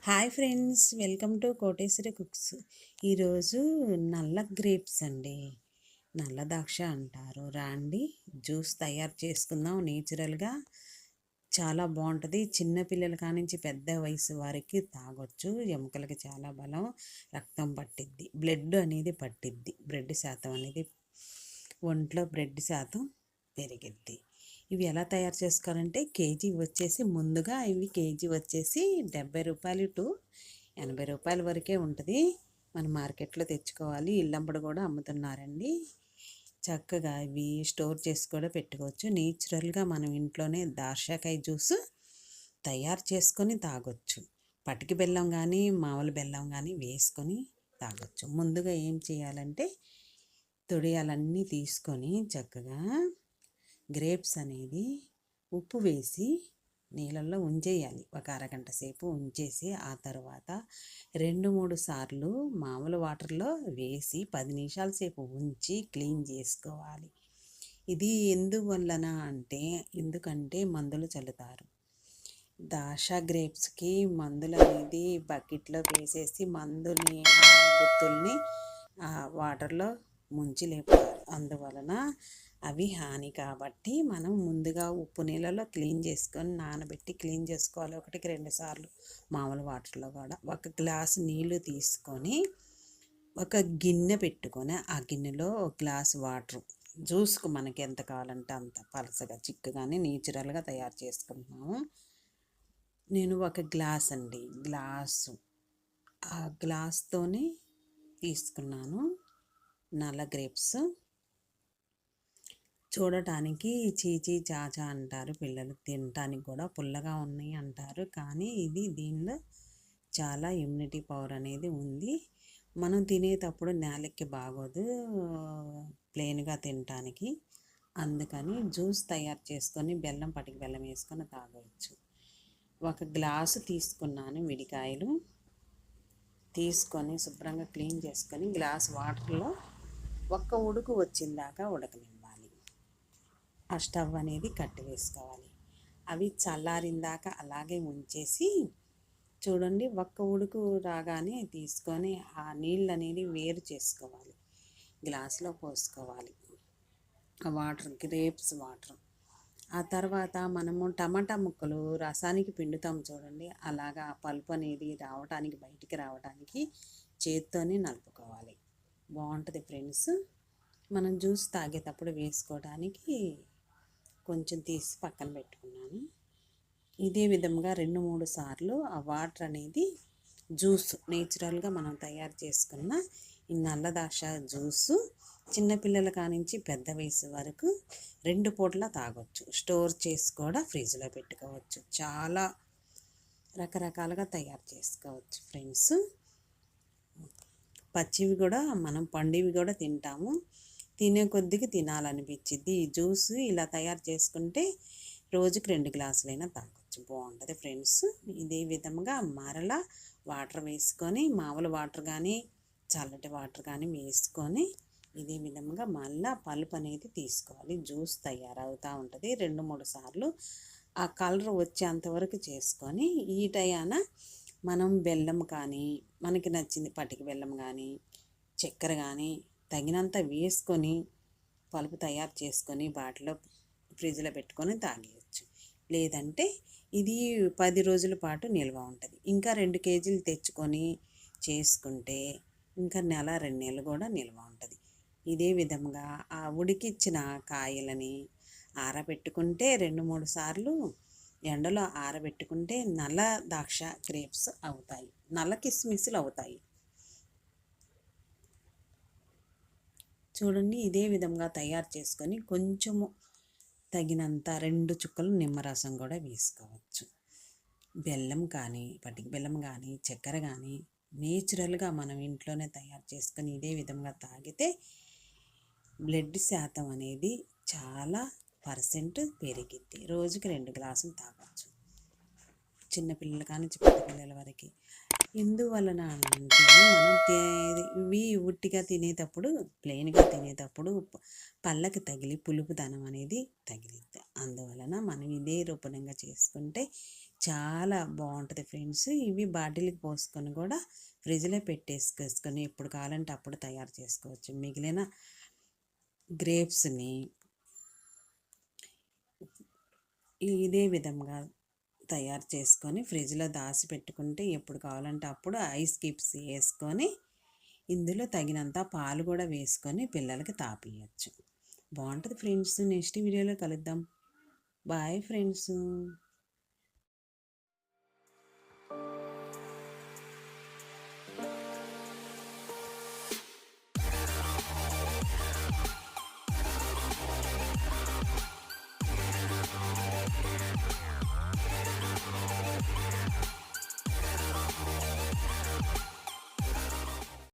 Hi friends, welcome to Koteswari cooks. ఈరోజు నల్ల grapes అండి, నల్ల ద్రాక్ష అంటారు. రాండి జ్యూస్ తయారు చేసుకుందాం. నేచురల్గా చాలా బాగుంటుంది. చిన్నపిల్లల కానించి పెద్ద వయసు వారికి తాగొచ్చు. ఎముకలకి చాలా బలం, రక్తం పట్టిద్ది, బ్లడ్ అనేది పట్టిద్ది, బ్లడ్ శాతం అనేది ఒంట్లో బ్లడ్ శాతం పెరిగిద్ది. ఇవి ఎలా తయారు చేసుకోవాలంటే కేజీ వచ్చేసి ముందుగా కేజీ వచ్చేసి 70 రూపాయలు టు 80 రూపాయల వరకే ఉంటుంది. మన మార్కెట్లో తెచ్చుకోవాలి. ఇళ్ళంబడి కూడా అమ్ముతున్నారండి. చక్కగా ఇవి స్టోర్ చేసి కూడా పెట్టుకోవచ్చు. నేచురల్గా మనం ఇంట్లోనే దార్షాకాయ జ్యూస్ తయారు చేసుకొని తాగొచ్చు. పటికి బెల్లం కానీ మామూలు బెల్లం కానీ వేసుకొని తాగొచ్చు. ముందుగా ఏం చేయాలంటే తొడియాలన్నీ తీసుకొని చక్కగా గ్రేప్స్ అనేది ఉప్పు వేసి నీళ్ళల్లో ఉంచేయాలి. ఒక అరగంట సేపు ఉంచేసి ఆ తర్వాత 2-3 సార్లు మామూలు వాటర్లో వేసి 10 నిమిషాల సేపు ఉంచి క్లీన్ చేసుకోవాలి. ఇది ఎందువలన అంటే ఎందుకంటే మందులు చల్లుతారు. దాషా గ్రేప్స్కి మందులు అనేది బకెట్లో వేసేసి మందుని గుత్తుల్ని వాటర్లో ముంచి లేపుతారు. అందువలన అవి హాని కాబట్టి మనం ముందుగా ఉప్పు నీళ్ళలో క్లీన్ చేసుకొని నానబెట్టి క్లీన్ చేసుకోవాలి. 1-2 సార్లు మామూలు వాటర్లో కూడా. ఒక గ్లాసు నీళ్ళు తీసుకొని ఒక గిన్నె పెట్టుకొని ఆ గిన్నెలో ఒక గ్లాసు వాటర్, జ్యూస్కు మనకి ఎంత కావాలంటే అంత పలసగా చిక్కగానే నేచురల్గా తయారు చేసుకుంటున్నాము. నేను ఒక గ్లాస్ అండి, గ్లాసు ఆ గ్లాస్తోనే తీసుకున్నాను నల్ల గ్రేప్స్. చూడటానికి చీచీ చాచా అంటారు పిల్లలు, తినటానికి కూడా పుల్లగా ఉన్నాయి అంటారు. కానీ దీనిలో చాలా ఇమ్యూనిటీ పవర్ అనేది ఉంది. మనం తినేటప్పుడు నేలకి బాగోదు ప్లెయిన్గా తినటానికి. అందుకని జ్యూస్ తయారు చేసుకొని పటికి బెల్లం వేసుకొని తాగవచ్చు. ఒక గ్లాసు తీసుకున్నాను విడికాయలు. తీసుకొని శుభ్రంగా క్లీన్ చేసుకొని గ్లాస్ వాటర్లో ఒక్క ఉడుకు వచ్చిందాకా ఉడకనివ్వాలి. ఆ స్టవ్ అనేది కట్టి వేసుకోవాలి. అవి చల్లారిందాక అలాగే ఉంచేసి చూడండి, ఒక్క ఉడుకు రాగానే తీసుకొని ఆ నీళ్ళు అనేది వేరు చేసుకోవాలి. గ్లాసులో పోసుకోవాలి ఆ వాటర్, గ్రేప్స్ వాటర్. ఆ తర్వాత మనము టమాటా ముక్కలు రసానికి పిండుతాం చూడండి, అలాగా ఆ పల్పు అనేది రావడానికి, బయటికి రావడానికి చేత్తోనే నలుపుకోవాలి. బాగుంటుంది ఫ్రెండ్స్. మనం జ్యూస్ తాగేటప్పుడు వేసుకోవడానికి కొంచెం తీసి పక్కన పెట్టుకున్నాను. ఇదే విధంగా 2-3 సార్లు ఆ వాటర్ అనేది జ్యూస్ నేచురల్గా మనం తయారు చేసుకున్న ఈ నల్ల ద్రాక్ష జ్యూసు చిన్నపిల్లల కానించి పెద్ద వయసు వరకు 2 పూటలా తాగొచ్చు. స్టోర్ చేసి కూడా ఫ్రిడ్జ్లో పెట్టుకోవచ్చు. చాలా రకరకాలుగా తయారు చేసుకోవచ్చు ఫ్రెండ్స్. పచ్చివి కూడా మనం పండివి కూడా తింటాము. తినే కొద్దికి తినాలనిపించింది. ఈ జ్యూస్ ఇలా తయారు చేసుకుంటే రోజుకి 2 గ్లాసులైనా తాగొచ్చు. బాగుంటుంది ఫ్రెండ్స్. ఇదే విధంగా మరలా వాటర్ వేసుకొని మామూలు వాటర్ కానీ చల్లటి వాటర్ కానీ వేసుకొని ఇదే విధంగా మళ్ళీ పల్పు అనేది తీసుకోవాలి. జ్యూస్ తయారవుతూ ఉంటుంది. 2-3 సార్లు ఆ కలర్ వచ్చేంతవరకు చేసుకొని ఈ టయాన మనం బెల్లం కానీ మనకి నచ్చింది పటికి బెల్లం కానీ చక్కెర కానీ తగినంత వేసుకొని పలుపు తయారు చేసుకొని బాటిలో ఫ్రిడ్జ్లో పెట్టుకొని తాగేయచ్చు. లేదంటే ఇది 10 రోజుల పాటు నిల్వ ఉంటుంది. ఇంకా 2 కేజీలు తెచ్చుకొని చేసుకుంటే ఇంకా 1-2 నెలలు కూడా నిల్వ ఉంటుంది. ఇదే విధంగా ఆ ఉడికిచ్చిన కాయలని ఆరబెట్టుకుంటే 2-3 సార్లు ఎండలో ఆరబెట్టుకుంటే నల్ల ద్రాక్ష గ్రేప్స్ అవుతాయి, నల్ల కిస్మిస్లు అవుతాయి. చూడండి, ఇదే విధంగా తయారు చేసుకొని కొంచెము తగినంత 2 చుక్కలు నిమ్మరసం కూడా వేసుకోవచ్చు. బెల్లం కానీ పటికి బెల్లం కానీ చక్కెర కానీ నేచురల్గా మనం ఇంట్లోనే తయారు చేసుకొని ఇదే విధంగా తాగితే బ్లడ్ శాతం అనేది చాలా % పెరిగిద్ది. రోజుకి 2 గ్లాసులు తాగొచ్చు, చిన్నపిల్లలు కానీ పెద్ద పిల్లల వరకు. ఎందువలన అంటే మనం ఇవి ఉట్టిగా తినేటప్పుడు, ప్లెయిన్గా తినేటప్పుడు పళ్ళకి తగిలి పులుపుదనం అనేది తగిలిద్ది. అందువలన మనం ఇదే రూపంగా చేసుకుంటే చాలా బాగుంటుంది ఫ్రెండ్స్. ఇవి బాటిల్కి పోసుకొని కూడా ఫ్రిడ్జ్లో పెట్టేసుకొని ఎప్పుడు కావాలంటే అప్పుడు తయారు చేసుకోవచ్చు. మిగిలిన గ్రేప్స్ని ఇదే విధంగా తయారు చేసుకొని ఫ్రిడ్జ్లో దాచి పెట్టుకుంటే ఎప్పుడు కావాలంటే అప్పుడు ఐస్ క్యూబ్స్ వేసుకొని ఇందులో తగినంత పాలు కూడా వేసుకొని పిల్లలకి తాపియచ్చు. బాగుంటుంది ఫ్రెండ్స్. నెక్స్ట్ వీడియోలో కలుద్దాం. Bye friends.